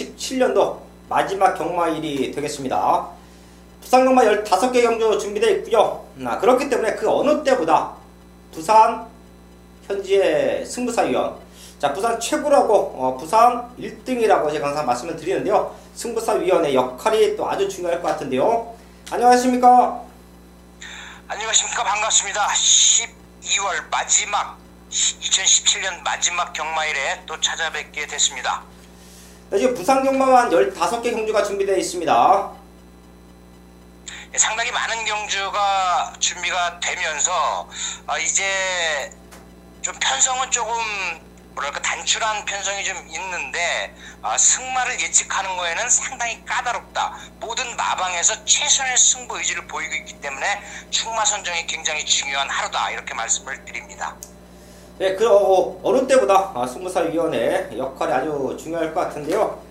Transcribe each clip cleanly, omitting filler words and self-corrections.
2017년도 마지막 경마일이 되겠습니다. 부산 경마 15개 경주 준비되어 있고요. 그렇기 때문에 그 어느 때보다 부산 현지의 승부사위원, 자, 부산 최고라고 부산 1등이라고 제가 항상 말씀을 드리는데요. 승부사위원의 역할이 또 아주 중요할 것 같은데요. 안녕하십니까? 안녕하십니까. 반갑습니다. 12월 마지막 2017년 마지막 경마일에 또 찾아뵙게 됐습니다. 네, 지금 부산 경마만 15개 경주가 준비되어 있습니다. 상당히 많은 경주가 준비가 되면서 이제 좀 편성은 조금 뭐랄까 단출한 편성이 좀 있는데 승마를 예측하는 거에는 상당히 까다롭다. 모든 마방에서 최선의 승부 의지를 보이고 있기 때문에 축마 선정이 굉장히 중요한 하루다, 이렇게 말씀을 드립니다. 네, 그 어느 때보다 승부사위원의 역할이 아주 중요할 것 같은데요.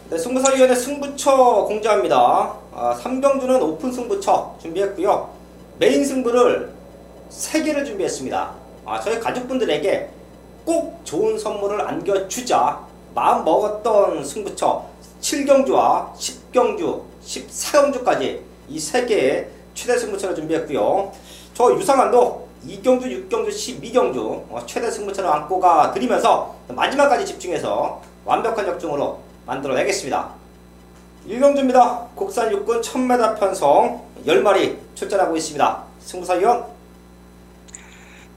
네, 승부사위원회 승부처 공지합니다. 3경주는 오픈 승부처 준비했고요. 메인 승부를 3개를 준비했습니다. 저희 가족분들에게 꼭 좋은 선물을 안겨주자 마음 먹었던 승부처 7경주와 10경주, 14경주까지 이 3개의 최대 승부처를 준비했고요. 저 유상한도 2경주, 6경주, 12경주 최대 승부처를 안고 가 드리면서 마지막까지 집중해서 완벽한 적중으로 만들어내겠습니다. 1경주입니다. 국산 육군 1000m 편성 10마리 출전하고 있습니다. 승부사위원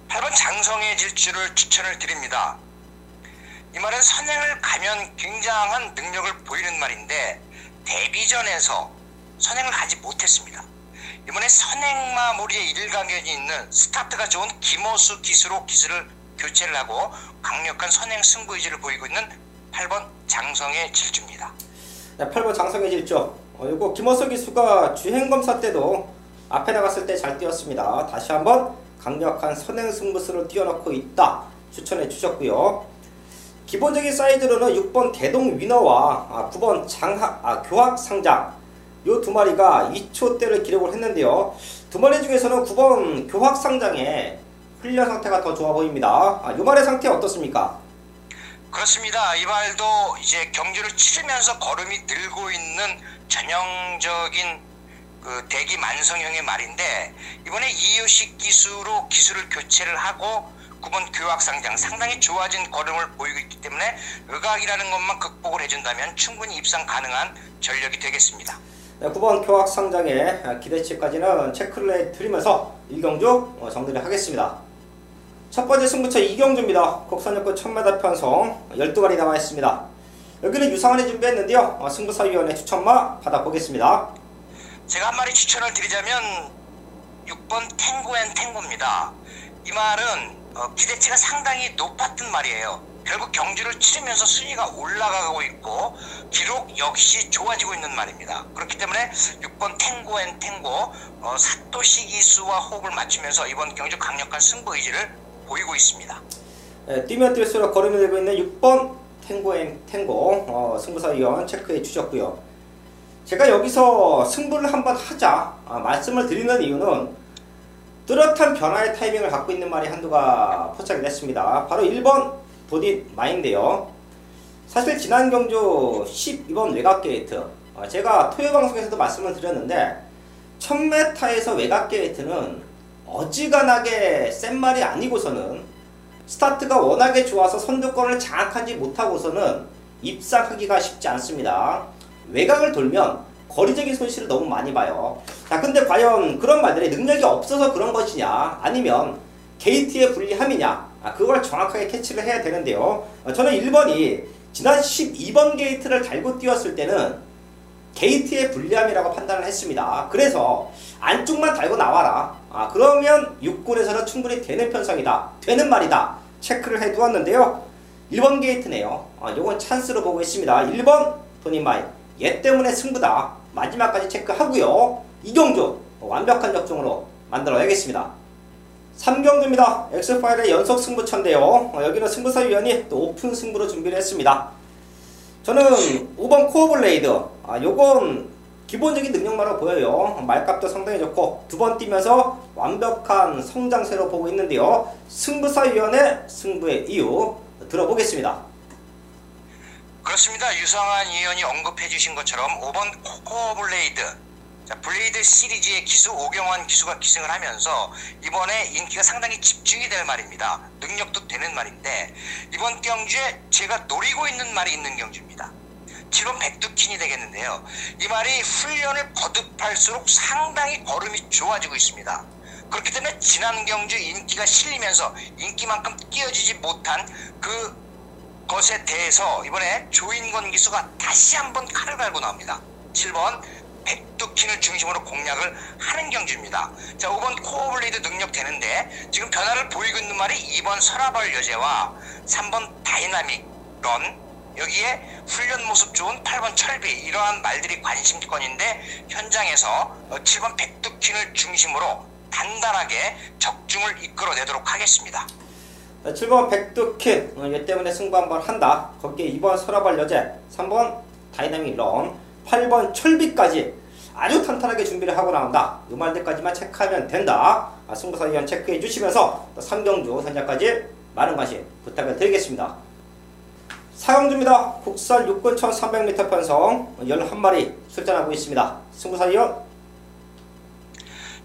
8번 장성의 질주를 추천을 드립니다. 이 말은 선행을 가면 굉장한 능력을 보이는 말인데 데뷔전에서 선행을 가지 못했습니다. 이번에 선행마 무리에 일가견이 있는 스타트가 좋은 김호수 기수로 기수를 교체를 하고 강력한 선행 승부 의지를 보이고 있는 8번 장성의 질주입니다. 네, 8번 장성의 질주. 이거 김호수 기수가 주행검사 때도 앞에 나갔을 때 잘 뛰었습니다. 다시 한번 강력한 선행 승부수를 띄워놓고 있다 추천해 주셨고요. 기본적인 사이즈로는 6번 대동 위너와 9번 교학 상장 요 두 마리가 2초대를 기록을 했는데요. 두 마리 중에서는 9번 교학 상장의 훈련 상태가 더 좋아 보입니다. 요 말의 상태 어떻습니까? 그렇습니다. 이 말도 이제 경주를 치르면서 걸음이 늘고 있는 전형적인 그 대기 만성형의 말인데, 이번에 이유식 기수로 기수를 교체를 하고 9번 교학상장 상당히 좋아진 걸음을 보이고 있기 때문에 의각이라는 것만 극복을 해준다면 충분히 입상 가능한 전력이 되겠습니다. 네, 9번 교학상장의 기대치까지는 체크를 해드리면서 1경주 정리를 하겠습니다. 첫 번째 승부처 2경주입니다. 국산육군 1000m 편성 12마리 나와 있습니다. 여기는 유상한이 준비했는데요. 승부사위원회 추천마 받아보겠습니다. 제가 한 마리 추천을 드리자면 6번 탱고앤탱고입니다. 이 말은 기대치가 상당히 높았던 말이에요. 결국 경주를 치르면서 순위가 올라가고 있고 기록 역시 좋아지고 있는 말입니다. 그렇기 때문에 6번 탱고앤탱고 사토시 기수와 호흡을 맞추면서 이번 경주 강력한 승부 의지를 보이고 있습니다. 네, 뛰면 뛸수록 걸음이 들고 있는 6번 탱고앤탱고 승부사위원 체크해 주셨고요. 제가 여기서 승부를 한번 하자 말씀을 드리는 이유는 뚜렷한 변화의 타이밍을 갖고 있는 말이 한두가 포착이 됐습니다. 바로 1번 도디마인데요. 사실 지난 경주 12번 외곽 게이트 제가 토요 방송에서도 말씀을 드렸는데 1000m에서 외곽 게이트는 어지간하게 센 말이 아니고서는 스타트가 워낙에 좋아서 선두권을 장악하지 못하고서는 입상하기가 쉽지 않습니다. 외곽을 돌면 거리적인 손실을 너무 많이 봐요. 자, 근데 과연 그런 말들이 능력이 없어서 그런 것이냐 아니면 게이트의 불리함이냐 그걸 정확하게 캐치를 해야 되는데요. 저는 1번이 지난 12번 게이트를 달고 뛰었을 때는 게이트의 불리함이라고 판단을 했습니다. 그래서 안쪽만 달고 나와라. 그러면 육군에서는 충분히 되는 편성이다. 되는 말이다. 체크를 해두었는데요. 1번 게이트네요. 요건 찬스로 보고 있습니다. 1번 도니마인 얘 때문에 승부다. 마지막까지 체크하고요. 2경주 완벽한 적중으로 만들어야겠습니다. 3경주입니다. 엑스파일의 연속 승부처인데요. 여기는 승부사위원이 또 오픈 승부로 준비를 했습니다. 저는 5번 코어블레이드 요건 기본적인 능력만으로 보여요. 말값도 상당히 좋고 두 번 뛰면서 완벽한 성장세로 보고 있는데요. 승부사위원의 승부의 이유 들어보겠습니다. 그렇습니다. 유성환 의원이 언급해 주신 것처럼 5번 코코블레이드, 자, 블레이드 시리즈의 기수 오경환 기수가 기승을 하면서 이번에 인기가 상당히 집중이 될 말입니다. 능력도 되는 말인데 이번 경주에 제가 노리고 있는 말이 있는 경주입니다. 7번 백두킨이 되겠는데요. 이 말이 훈련을 거듭할수록 상당히 걸음이 좋아지고 있습니다. 그렇기 때문에 지난 경주 인기가 실리면서 인기만큼 뛰어지지 못한 그것에 대해서 이번에 조인권 기수가 다시 한번 칼을 갈고 나옵니다. 7번 백두킨을 중심으로 공략을 하는 경주입니다. 자, 5번 코어블레이드 능력 되는데 지금 변화를 보이고 있는 말이 2번 서라벌 여제와 3번 다이나믹 런, 여기에 훈련 모습 좋은 8번 철비, 이러한 말들이 관심권인데 현장에서 7번 백두킨을 중심으로 단단하게 적중을 이끌어내도록 하겠습니다. 7번 백두킨, 얘 때문에 승부 한번 한다. 거기에 2번 서라벌 여제, 3번 다이나믹 런, 8번 철비까지 아주 탄탄하게 준비를 하고 나온다. 이 말들까지만 체크하면 된다. 승부사 위원 체크해 주시면서 3경주 현장까지 많은 관심 부탁을 드리겠습니다. 4경주입니다. 국산 6군 1300m 편성 11마리 출전하고 있습니다. 승부사 위원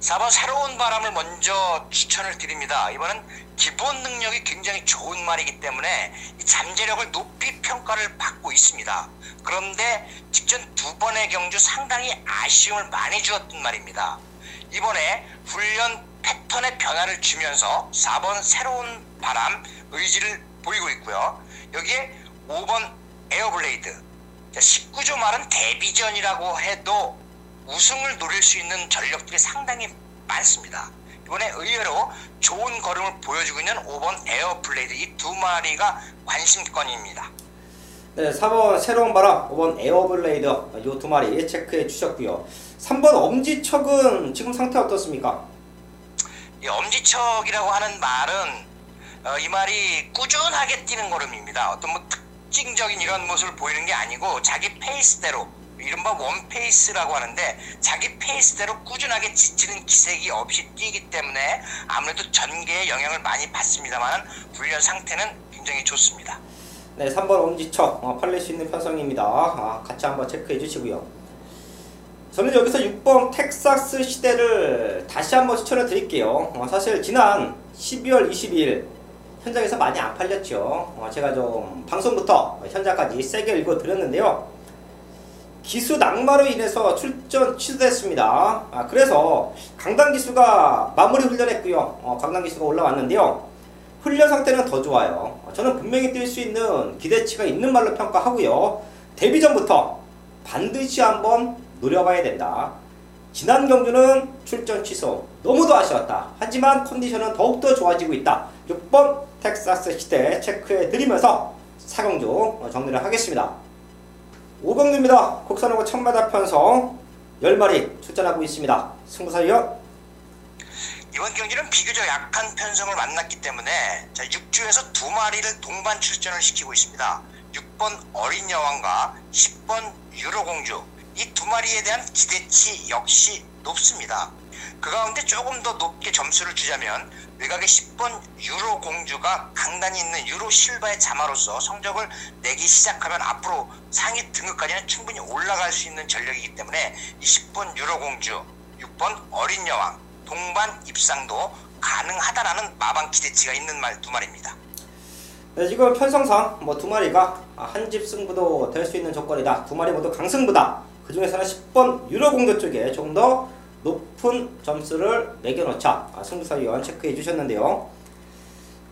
4번 새로운 바람을 먼저 추천을 드립니다. 이번엔 기본 능력이 굉장히 좋은 말이기 때문에 이 잠재력을 높이 평가를 받고 있습니다. 그런데 직전 두 번의 경주 상당히 아쉬움을 많이 주었던 말입니다. 이번에 훈련 패턴의 변화를 주면서 4번 새로운 바람 의지를 보이고 있고요. 여기에 5번 에어블레이드, 19조 말은 데뷔전이라고 해도 우승을 노릴 수 있는 전력들이 상당히 많습니다. 이번에 의외로 좋은 걸음을 보여주고 있는 5번 에어블레이드, 이 두 마리가 관심권입니다. 네, 4번 새로운 바람, 5번 에어블레이드 이 두 마리 체크해 주셨고요. 3번 엄지척은 지금 상태 어떻습니까? 이 엄지척이라고 하는 말은 이 말이 꾸준하게 뛰는 걸음입니다. 어떤 뭐 특징적인 이런 모습을 보이는 게 아니고 자기 페이스대로, 이른바 원페이스라고 하는데 자기 페이스대로 꾸준하게 지치는 기색이 없이 뛰기 때문에 아무래도 전개에 영향을 많이 받습니다만 훈련 상태는 굉장히 좋습니다. 네, 3번 엄지척 팔릴 수 있는 편성입니다. 같이 한번 체크해 주시고요. 저는 여기서 6번 텍사스 시대를 다시 한번 추천을 드릴게요. 사실 지난 12월 22일 현장에서 많이 안 팔렸죠. 제가 좀 방송부터 현장까지 세게 읽어드렸는데요. 기수 낙마로 인해서 출전 취소됐습니다. 그래서 강당 기수가 마무리 훈련했고요. 강당 기수가 올라왔는데요. 훈련 상태는 더 좋아요. 저는 분명히 뛸 수 있는 기대치가 있는 말로 평가하고요. 데뷔 전부터 반드시 한번 노려봐야 된다. 지난 경주는 출전 취소, 너무도 아쉬웠다. 하지만 컨디션은 더욱더 좋아지고 있다. 6번 텍사스 시대 체크해 드리면서 4경주 정리를 하겠습니다. 5경주입니다. 국산하고 1000m 편성 10마리 출전하고 있습니다. 승부사 위원 이번 경기는 비교적 약한 편성을 만났기 때문에 6주에서 두 마리를 동반 출전을 시키고 있습니다. 6번 어린 여왕과 10번 유로공주, 이 두 마리에 대한 기대치 역시 높습니다. 그 가운데 조금 더 높게 점수를 주자면 외곽의 10번 유로공주가 강단이 있는 유로 실바의 자마로서 성적을 내기 시작하면 앞으로 상위 등급까지는 충분히 올라갈 수 있는 전력이기 때문에 이 10번 유로공주, 6번 어린 여왕 동반 입상도 가능하다라는 마방 기대치가 있는 두 마리입니다. 네, 지금 편성상 두 마리가 한 집 승부도 될 수 있는 조건이다. 두 마리 모두 강승부다. 그 중에서는 10번 유로공주 쪽에 조금 더 높은 점수를 매겨놓자. 승부사 위원 체크해 주셨는데요.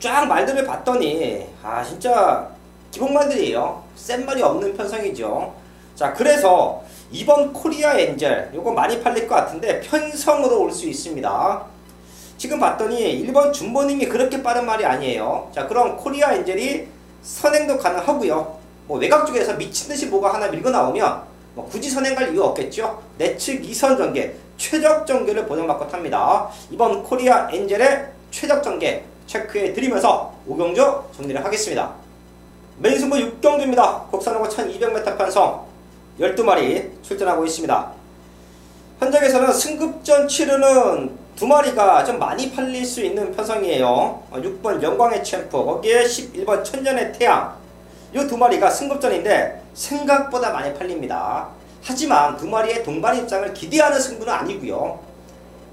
쫙 말들을 봤더니 진짜 기본 말들이에요. 센 말이 없는 편성이죠. 자, 그래서 이번 코리아 엔젤 요거 많이 팔릴 것 같은데 편성으로 올 수 있습니다. 지금 봤더니 1번 준보님이 그렇게 빠른 말이 아니에요. 자, 그럼 코리아 엔젤이 선행도 가능하고요. 외곽 쪽에서 미친듯이 뭐가 하나 밀고 나오면 굳이 선행 갈 이유 없겠죠. 내측 2선 전개, 최적 전개를 보장받고 탑니다. 이번 코리아 엔젤의 최적 전개 체크해 드리면서 5경주 정리를 하겠습니다. 메인 승부 6경주입니다. 국산하고 1200m 편성 12마리 출전하고 있습니다. 현장에서는 승급전 치르는 두 마리가 좀 많이 팔릴 수 있는 편성이에요. 6번 영광의 챔프, 거기에 11번 천년의 태양, 이 두 마리가 승급전인데 생각보다 많이 팔립니다. 하지만 두 마리의 동반 입장을 기대하는 승부는 아니고요.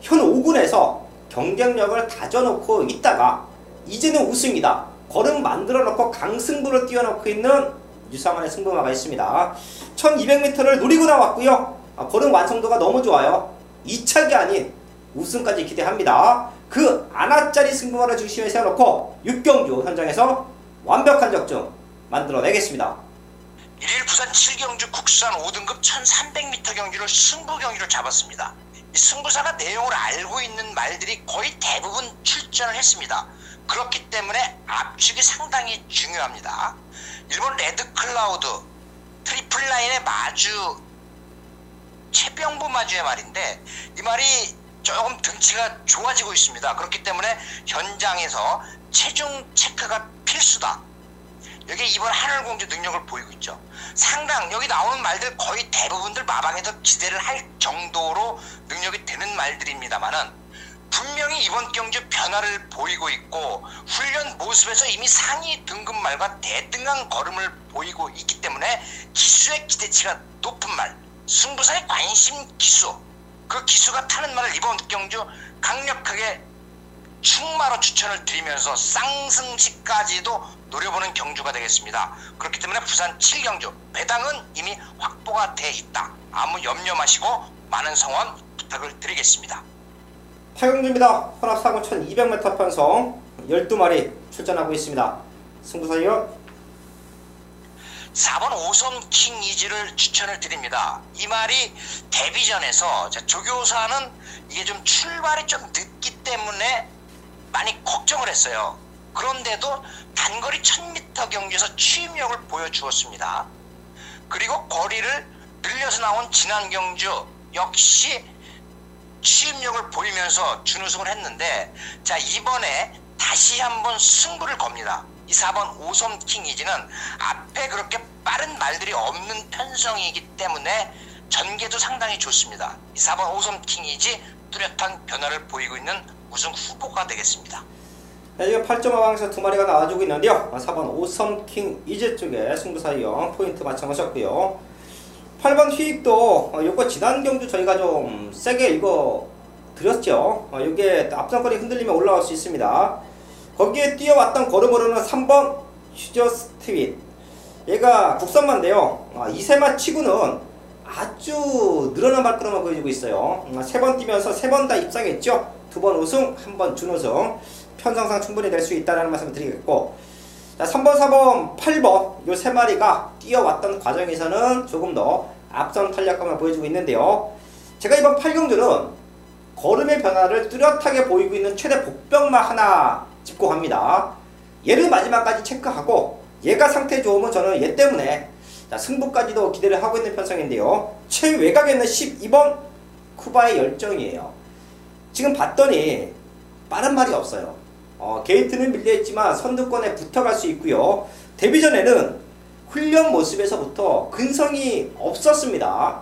현 5군에서 경쟁력을 다져놓고 있다가 이제는 우승이다. 걸음 만들어 놓고 강승부를 띄워놓고 있는 유상환의 승부마가 있습니다. 1200m를 노리고 나왔고요. 걸음 완성도가 너무 좋아요. 2착이 아닌 우승까지 기대합니다. 그 아나짜리 승부마를 중심에 세워놓고 6경주 현장에서 완벽한 적중 만들어내겠습니다. 1일 부산 7경주 국산 5등급 1300m 경주를 승부 경주로 잡았습니다. 이 승부사가 내용을 알고 있는 말들이 거의 대부분 출전을 했습니다. 그렇기 때문에 압축이 상당히 중요합니다. 일본 레드클라우드 트리플 라인의 마주 최병부 마주의 말인데 이 말이 조금 등치가 좋아지고 있습니다. 그렇기 때문에 현장에서 체중 체크가 필수다. 여기 이번 하늘공주 능력을 보이고 있죠. 상당 여기 나오는 말들 거의 대부분들 마방에서 기대를 할 정도로 능력이 되는 말들입니다만은 분명히 이번 경주 변화를 보이고 있고 훈련 모습에서 이미 상위 등급 말과 대등한 걸음을 보이고 있기 때문에 기수의 기대치가 높은 말, 승부사의 관심 기수, 그 기수가 타는 말을 이번 경주 강력하게 충마로 추천을 드리면서 쌍승시까지도 노려보는 경주가 되겠습니다. 그렇기 때문에 부산 7경주 배당은 이미 확보가 돼 있다. 아무 염려 마시고 많은 성원 부탁을 드리겠습니다. 8경주입니다. 혼합 4군 1200m 편성 12마리 출전하고 있습니다. 승부사위원 4번 오섬킹 이지를 추천을 드립니다. 이 말이 데뷔전에서 조교사는 이게 좀 출발이 좀 늦기 때문에 많이 걱정을 했어요. 그런데도 단거리 1000m 경기에서 취임력을 보여주었습니다. 그리고 거리를 늘려서 나온 지난 경주 역시 취임력을 보이면서 준우승을 했는데 자 이번에 다시 한번 승부를 겁니다. 이 4번 오섬킹 이지는 앞에 그렇게 빠른 말들이 없는 편성이기 때문에 전개도 상당히 좋습니다. 이 4번 오섬킹 이지 뚜렷한 변화를 보이고 있는 우승 후보가 되겠습니다. 네, 지금 8.5방에서 두 마리가 나와주고 있는데요. 4번 오섬킹 이지 쪽에 승부사위원 포인트 맞춰놓으셨고요. 8번 휘익도 요거 지난 경주 저희가 좀 세게 이거 드렸죠. 이게 앞선거리 흔들리면 올라올 수 있습니다. 거기에 뛰어왔던 걸음으로는 3번 휴저스트윗 얘가 국산마인데요. 이세마 치고는 아주 늘어난 발걸음을 보여주고 있어요. 3번 뛰면서 3번 다 입상했죠. 2번 우승, 1번 준우승 편성상 충분히 될 수 있다는 말씀을 드리겠고 자, 3번, 4번, 8번 요 3마리가 뛰어왔던 과정에서는 조금 더 앞선 탄력감을 보여주고 있는데요. 제가 이번 8경주는 걸음의 변화를 뚜렷하게 보이고 있는 최대 복병마 하나 짚고 갑니다. 얘를 마지막까지 체크하고 얘가 상태 좋으면 저는 얘 때문에 자, 승부까지도 기대를 하고 있는 편성인데요. 최외곽에는 12번 쿠바의 열정이에요. 지금 봤더니 빠른 말이 없어요. 게이트는 밀려있지만 선두권에 붙어갈 수 있고요. 데뷔전에는 훈련 모습에서부터 근성이 없었습니다.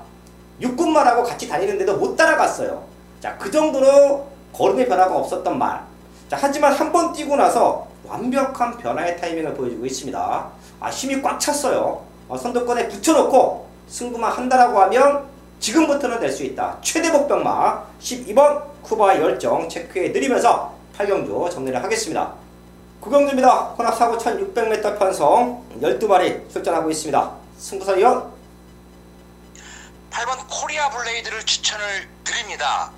육군말하고 같이 다니는데도 못 따라갔어요. 자, 그 정도로 걸음의 변화가 없었던 말. 자, 하지만 한 번 뛰고 나서 완벽한 변화의 타이밍을 보여주고 있습니다. 힘이 꽉 찼어요. 선두권에 붙여놓고 승부만 한다라고 하면 지금부터는 될 수 있다. 최대 복병마 12번 쿠바의 열정 체크해 드리면서 8경주 정리를 하겠습니다. 9경주입니다. 혼합 4구 1600m 편성 12마리 출전하고 있습니다. 승부사위원 8번 코리아 블레이드를 추천을 드립니다.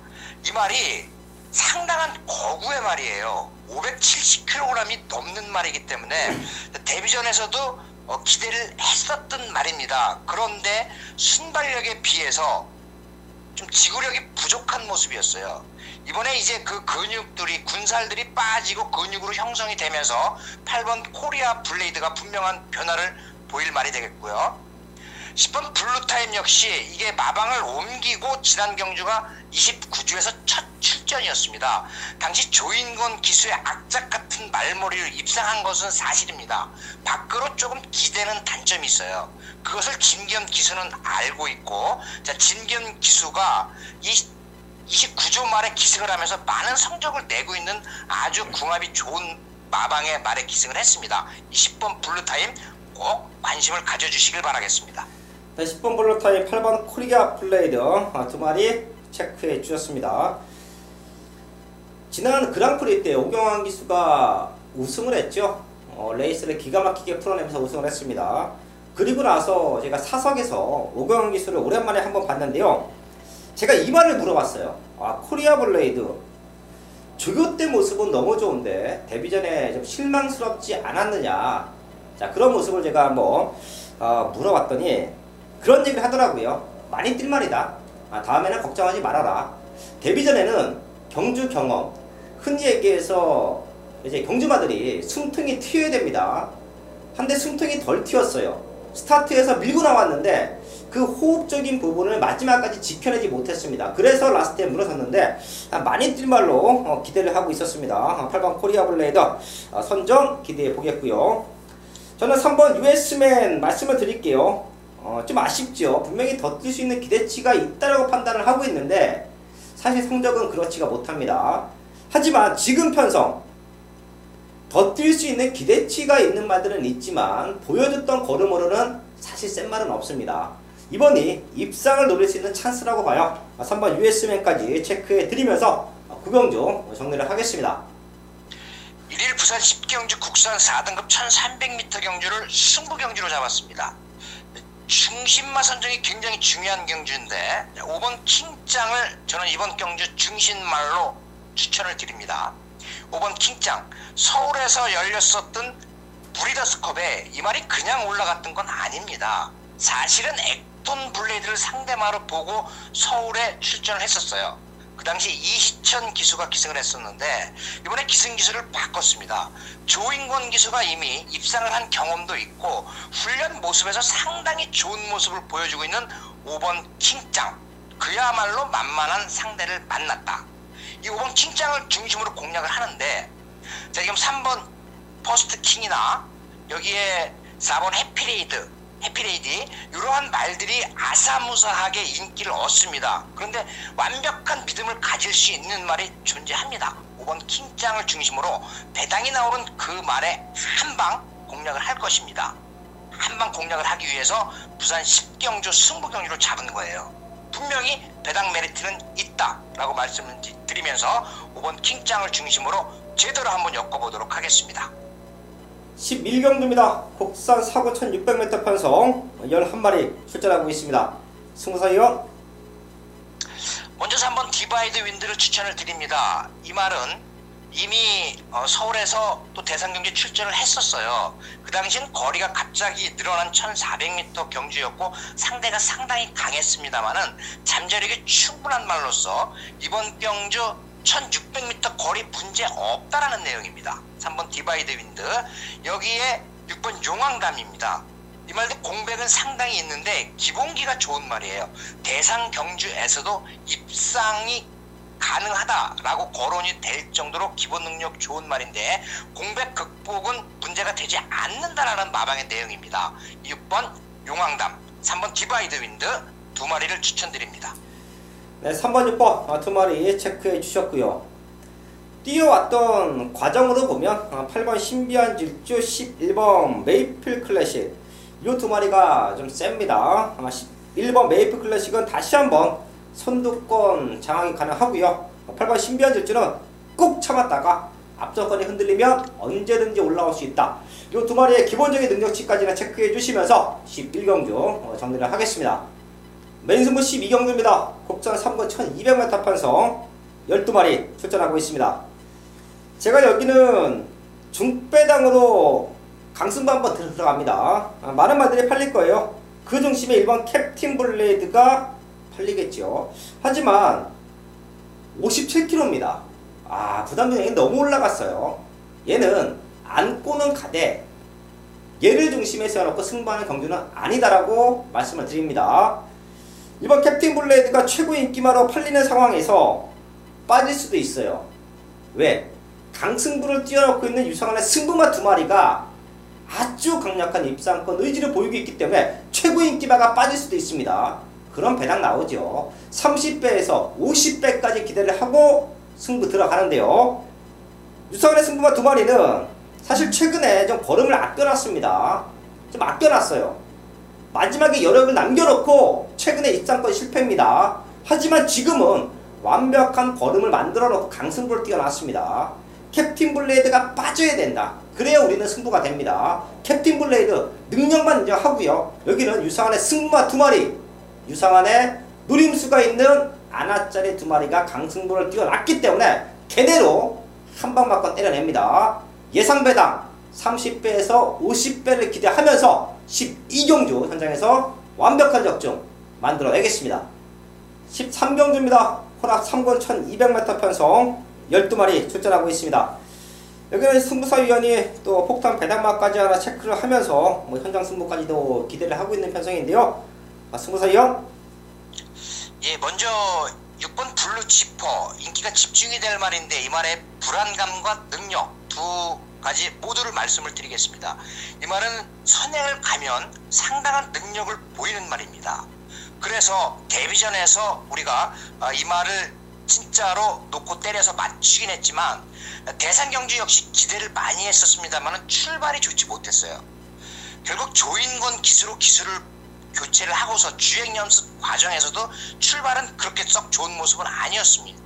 이 말이 상당한 거구의 말이에요. 570kg이 넘는 말이기 때문에 데뷔전에서도 기대를 했었던 말입니다. 그런데 순발력에 비해서 좀 지구력이 부족한 모습이었어요. 이번에 이제 그 근육들이 군살들이 빠지고 근육으로 형성이 되면서 8번 코리아 블레이드가 분명한 변화를 보일 말이 되겠고요. 10번 블루타임 역시 이게 마방을 옮기고 지난 경주가 29주에서 첫 출전이었습니다. 당시 조인건 기수의 악작 같은 말머리를 입상한 것은 사실입니다. 밖으로 조금 기대는 단점이 있어요. 그것을 진견 기수는 알고 있고 자, 진견 기수가 29조 말에 기승을 하면서 많은 성적을 내고 있는 아주 궁합이 좋은 마방의 말에 기승을 했습니다. 20번 블루타임 그 꼭 관심을 가져주시길 바라겠습니다. 네, 10번 블루타임 8번 코리아 블레이드 두 마리 체크해 주셨습니다. 지난 그랑프리 때 오경환 기수가 우승을 했죠. 레이스를 기가 막히게 풀어내면서 우승을 했습니다. 그리고 나서 제가 사석에서 오경환 기수를 오랜만에 한번 봤는데요. 제가 이 말을 물어봤어요. 코리아 블레이드 조교 때 모습은 너무 좋은데 데뷔 전에 좀 실망스럽지 않았느냐. 자, 그런 모습을 제가 한번 물어봤더니 그런 얘기를 하더라고요. 많이 뛸 말이다. 다음에는 걱정하지 말아라. 데뷔 전에는 경주 경험, 흔히 얘기해서 이제 경주마들이 숨통이 튀어야 됩니다. 한데 숨통이 덜 튀었어요. 스타트에서 밀고 나왔는데 그 호흡적인 부분을 마지막까지 지켜내지 못했습니다. 그래서 라스트에 무너졌는데 많이 뛸 말로 기대를 하고 있었습니다. 8번 코리아 블레이더 선정 기대해 보겠고요. 저는 3번 US맨 말씀을 드릴게요. 좀 아쉽죠. 분명히 더 뛸 수 있는 기대치가 있다라고 판단을 하고 있는데 사실 성적은 그렇지가 못합니다. 하지만 지금 편성 더 뛸 수 있는 기대치가 있는 말들은 있지만 보여줬던 걸음으로는 사실 센 말은 없습니다. 이번이 입상을 노릴 수 있는 찬스라고 봐요. 3번 US맨까지 체크해 드리면서 구경주 정리를 하겠습니다. 1일 부산 10경주 국산 4등급 1300m 경주를 승부 경주로 잡았습니다. 중심마 선정이 굉장히 중요한 경주인데 5번 킹짱을 저는 이번 경주 중심말로 추천을 드립니다. 5번 킹짱, 서울에서 열렸었던 브리더스컵에 이 말이 그냥 올라갔던 건 아닙니다. 사실은 액톤 블레이드를 상대마로 보고 서울에 출전을 했었어요. 그 당시 이희천 기수가 기승을 했었는데 이번에 기승 기수를 바꿨습니다. 조인권 기수가 이미 입상을 한 경험도 있고 훈련 모습에서 상당히 좋은 모습을 보여주고 있는 5번 킹짱, 그야말로 만만한 상대를 만났다. 이 5번 킹짱을 중심으로 공략을 하는데 자, 지금 3번 퍼스트 킹이나 여기에 4번 해피레이디 이러한 말들이 아사무사하게 인기를 얻습니다. 그런데 완벽한 믿음을 가질 수 있는 말이 존재합니다. 5번 킹짱을 중심으로 배당이 나오는 그 말에 한방 공략을 할 것입니다. 한방 공략을 하기 위해서 부산 10경주 승부경주를 잡은 거예요. 분명히 배당 메리트는 있다라고 말씀을 드리면서 5번 킹짱을 중심으로 제대로 한번 엮어보도록 하겠습니다. 11경주입니다. 국산 사고 1600m 편성 11마리 출전하고 있습니다. 승부사위원 먼저 3번 디바이드 윈드를 추천을 드립니다. 이 말은 이미 서울에서 또 대상경기 출전을 했었어요. 그 당시엔 거리가 갑자기 늘어난 1400m 경주였고 상대가 상당히 강했습니다만은 잠재력이 충분한 말로써 이번 경주 1600m 거리 문제 없다라는 내용입니다. 3번 디바이드 윈드, 여기에 6번 용왕담입니다. 이 말도 공백은 상당히 있는데 기본기가 좋은 말이에요. 대상 경주에서도 입상이 가능하다라고 거론이 될 정도로 기본 능력 좋은 말인데 공백 극복은 문제가 되지 않는다라는 마방의 내용입니다. 6번 용왕담, 3번 디바이드 윈드 두 마리를 추천드립니다. 네, 3번 6번 두 마리 체크해 주셨고요. 뛰어왔던 과정으로 보면 8번 신비한 질주, 11번 메이플 클래식 이 두 마리가 좀 셉니다. 1번 메이플 클래식은 다시 한번 선두권 장악이 가능하고요. 8번 신비한 질주는 꾹 참았다가 앞서권이 흔들리면 언제든지 올라올 수 있다. 이 두 마리의 기본적인 능력치까지는 체크해 주시면서 11경주 정리를 하겠습니다. 메인승부 12경주입니다. 국산 3권 1200m 편성 12마리 출전하고 있습니다. 제가 여기는 중배당으로 강승부 한번 들어갑니다. 많은 말들이 팔릴 거예요. 그 중심에 1번 캡틴 블레이드가 팔리겠죠. 하지만 57kg입니다. 부담금이 너무 올라갔어요. 얘는 안고는 가되 얘를 중심에 세워놓고 승부하는 경주는 아니다라고 말씀을 드립니다. 이번 캡틴 블레이드가 최고 인기마로 팔리는 상황에서 빠질 수도 있어요. 왜? 강승부를 뛰어놓고 있는 유성한의 승부마 두 마리가 아주 강력한 입상권 의지를 보이고 있기 때문에 최고 인기마가 빠질 수도 있습니다. 그런 배당 나오죠. 30배에서 50배까지 기대를 하고 승부 들어가는데요. 유성한의 승부마 두 마리는 사실 최근에 좀 걸음을 아껴놨습니다. 좀 아껴놨어요. 마지막에 여력을 남겨놓고 최근에 입상권 실패입니다. 하지만 지금은 완벽한 걸음을 만들어 놓고 강승부를 뛰어났습니다. 캡틴 블레이드가 빠져야 된다. 그래야 우리는 승부가 됩니다. 캡틴 블레이드 능력만 인정하고요. 여기는 유상한의 승마 2마리, 유상한의 노림수가 있는 아나짜리 2마리가 강승부를 뛰어났기 때문에 걔네로 한방 맞고 때려냅니다. 예상 배당 30배에서 50배를 기대하면서 12경주 현장에서 완벽한 적중 만들어내겠습니다. 13경주입니다. 혼합 3권 1200m 편성 12마리 출전하고 있습니다. 여기는 승부사위원이 또 폭탄 배당마까지 하나 체크를 하면서 뭐 현장 승부까지도 기대를 하고 있는 편성인데요. 승부사위원? 예, 먼저 6번 블루치퍼 인기가 집중이 될 말인데 이 말의 불안감과 능력 두 가지 모두를 말씀을 드리겠습니다. 이 말은 선행을 가면 상당한 능력을 보이는 말입니다. 그래서 데뷔전에서 우리가 이 말을 진짜로 놓고 때려서 맞추긴 했지만 대상경주 역시 기대를 많이 했었습니다만 출발이 좋지 못했어요. 결국 조인권 기수로 기수를 교체를 하고서 주행연습 과정에서도 출발은 그렇게 썩 좋은 모습은 아니었습니다.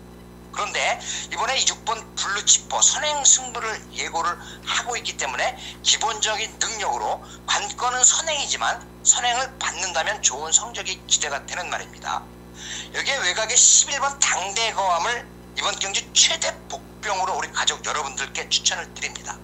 그런데 이번에 6번 블루치퍼 선행 승부를 예고를 하고 있기 때문에 기본적인 능력으로 관건은 선행이지만 선행을 받는다면 좋은 성적이 기대가 되는 말입니다. 여기에 외곽의 11번 당대거함을 이번 경주 최대 복병으로 우리 가족 여러분들께 추천을 드립니다.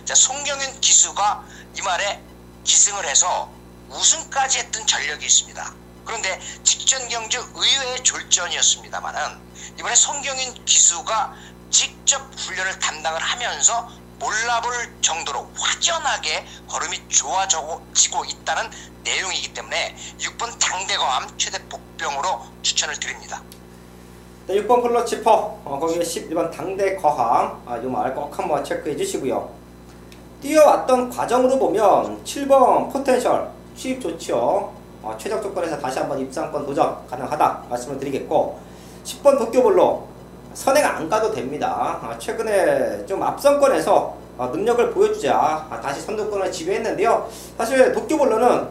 자, 송경윤 기수가 이 말에 기승을 해서 우승까지 했던 전력이 있습니다. 그런데 직전 경주 의외의 졸전이었습니다만은 이번에 송경윤 기수가 직접 훈련을 담당을 하면서 몰라볼 정도로 확연하게 걸음이 좋아지고 있다는 내용이기 때문에 6번 당대거함 최대 복병으로 추천을 드립니다. 네, 6번 블루치퍼 거기에 11번 당대거함 이 말 꼭 한번 체크해 주시고요. 뛰어왔던 과정으로 보면 7번 포텐셜 수입 좋지요. 최적 조건에서 다시 한번 입상권 도전 가능하다 말씀을 드리겠고 10번 도쿄볼로 선행 안 가도 됩니다. 최근에 좀 앞선권에서 능력을 보여주자 다시 선두권을 지배했는데요. 사실 도쿄볼로는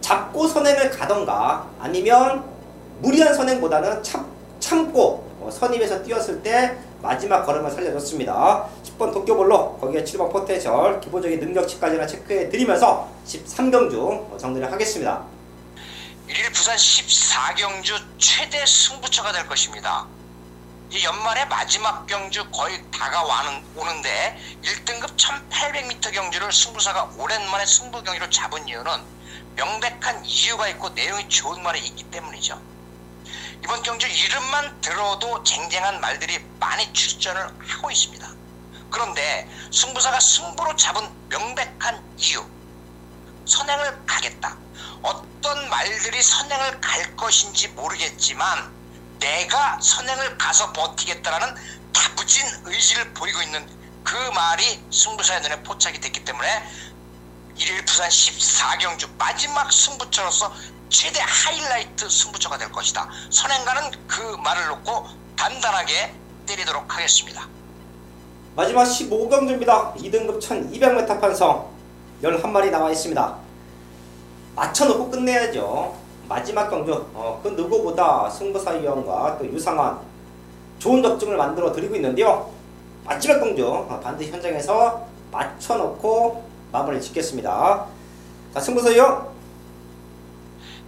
잡고 선행을 가던가 아니면 무리한 선행보다는 참고 선입에서 뛰었을 때 마지막 걸음을 살려줬습니다. 10번 도쿄볼로 거기에 7번 포텐셜 기본적인 능력치까지나 체크해 드리면서 13경주 정리를 하겠습니다. 1일 부산 14경주 최대 승부처가 될 것입니다. 이 연말의 마지막 경주 거의 다가오는데 1등급 1800m 경주를 승부사가 오랜만에 승부 경기로 잡은 이유는 명백한 이유가 있고 내용이 좋은 말이 있기 때문이죠. 이번 경주 이름만 들어도 쟁쟁한 말들이 많이 출전을 하고 있습니다. 그런데 승부사가 승부로 잡은 명백한 이유, 선행을 가겠다. 어떤 말들이 선행을 갈 것인지 모르겠지만 내가 선행을 가서 버티겠다라는 다부진 의지를 보이고 있는 그 말이 승부사의 눈에 포착이 됐기 때문에 1일 부산 14경주 마지막 승부처로서 최대 하이라이트 승부처가 될 것이다. 선행가는 그 말을 놓고 단단하게 때리도록 하겠습니다. 마지막 15경주입니다. 2등급 1200m 편성 11마리 나와 있습니다. 맞춰놓고 끝내야죠. 마지막 경주 그 누구보다 승부사위원과 또 유상한 좋은 적중을 만들어 드리고 있는데요. 마지막 경주 반드시 현장에서 맞춰놓고 마무리를 짓겠습니다. 자, 승부사위원.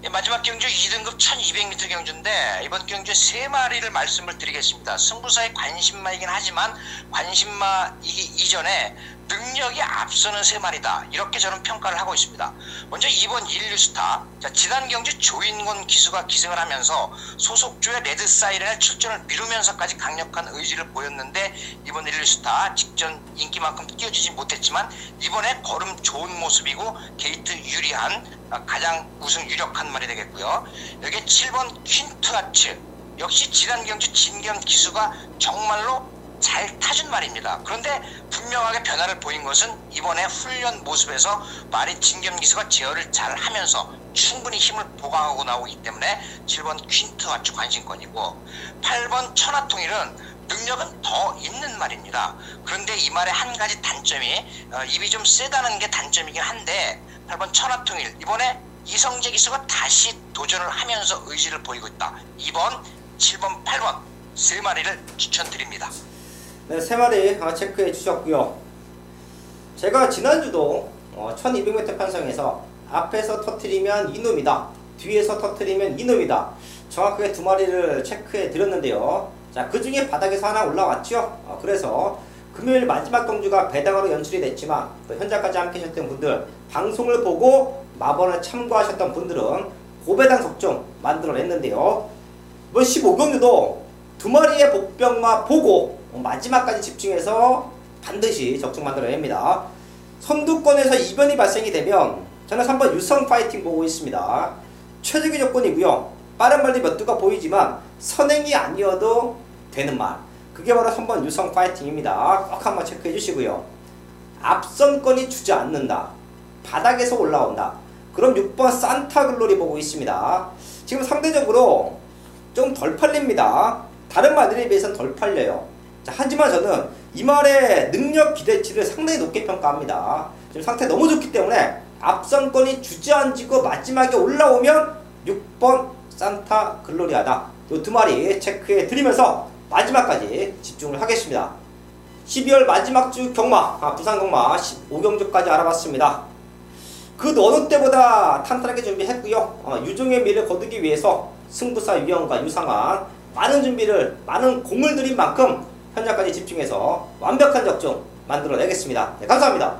예, 마지막 경주 2등급 1200m 경주인데 이번 경주에 3마리를 말씀을 드리겠습니다. 승부사의 관심마이긴 하지만 관심마이기 이전에 능력이 앞서는 3마리다. 이렇게 저는 평가를 하고 있습니다. 먼저 2번 인류스타. 자, 지난 경주 조인권 기수가 기승을 하면서 소속주의 레드사이렌의 출전을 미루면서까지 강력한 의지를 보였는데 이번 인류스타 직전 인기만큼 뛰어주지 못했지만 이번에 걸음 좋은 모습이고 게이트 유리한 가장 우승 유력한 말이 되겠고요. 여기에 7번 퀸트아츠. 역시 지난 경주 진겸 기수가 정말로 잘 타준 말입니다. 그런데 분명하게 변화를 보인 것은 이번에 훈련 모습에서 말이 진겸 기수가 제어를 잘 하면서 충분히 힘을 보강하고 나오기 때문에 7번 퀸트아츠 관심권이고 8번 천하통일은 능력은 더 있는 말입니다. 그런데 이 말의 한 가지 단점이 입이 좀 세다는 게 단점이긴 한데 8번 천하통일. 이번에 이성재 기수가 다시 도전을 하면서 의지를 보이고 있다. 2번, 7번, 8번 세 마리를 추천드립니다. 네, 세 마리 체크해 주셨고요. 제가 지난주도 1200m 편성에서 앞에서 터트리면 이놈이다, 뒤에서 터트리면 이놈이다, 정확하게 두 마리를 체크해 드렸는데요. 자, 그 중에 바닥에서 하나 올라왔죠. 그래서 금요일 마지막 경주가 배당으로 연출이 됐지만 또 현장까지 함께 하셨던 분들, 방송을 보고 마번을 참고하셨던 분들은 고배당 적중 만들어냈는데요. 이번 15경주도 두 마리의 복병마 보고 마지막까지 집중해서 반드시 적중 만들어냅니다. 선두권에서 이변이 발생이 되면 저는 3번 유성 파이팅 보고 있습니다. 최적의 조건이고요. 빠른 말도 몇 두가 보이지만 선행이 아니어도 되는 말, 그게 바로 3번 유성 파이팅입니다. 꼭 한번 체크해 주시고요. 앞선권이 주지 않는다, 바닥에서 올라온다, 그럼 6번 산타글로리 보고 있습니다. 지금 상대적으로 좀 덜 팔립니다. 다른 말들에 비해서는 덜 팔려요. 자, 하지만 저는 이 말의 능력 기대치를 상당히 높게 평가합니다. 지금 상태 너무 좋기 때문에 앞선권이 주저앉고 마지막에 올라오면 6번 산타 글로리아다, 이 두 마리 체크해 드리면서 마지막까지 집중을 하겠습니다. 12월 마지막 주 경마, 부산 경마 15경주까지 알아봤습니다. 그 어느 때보다 탄탄하게 준비했고요. 유종의 미를 거두기 위해서 승부사 유영과 유상환 많은 준비를, 많은 공을 들인 만큼 현장까지 집중해서 완벽한 적중 만들어내겠습니다. 네, 감사합니다.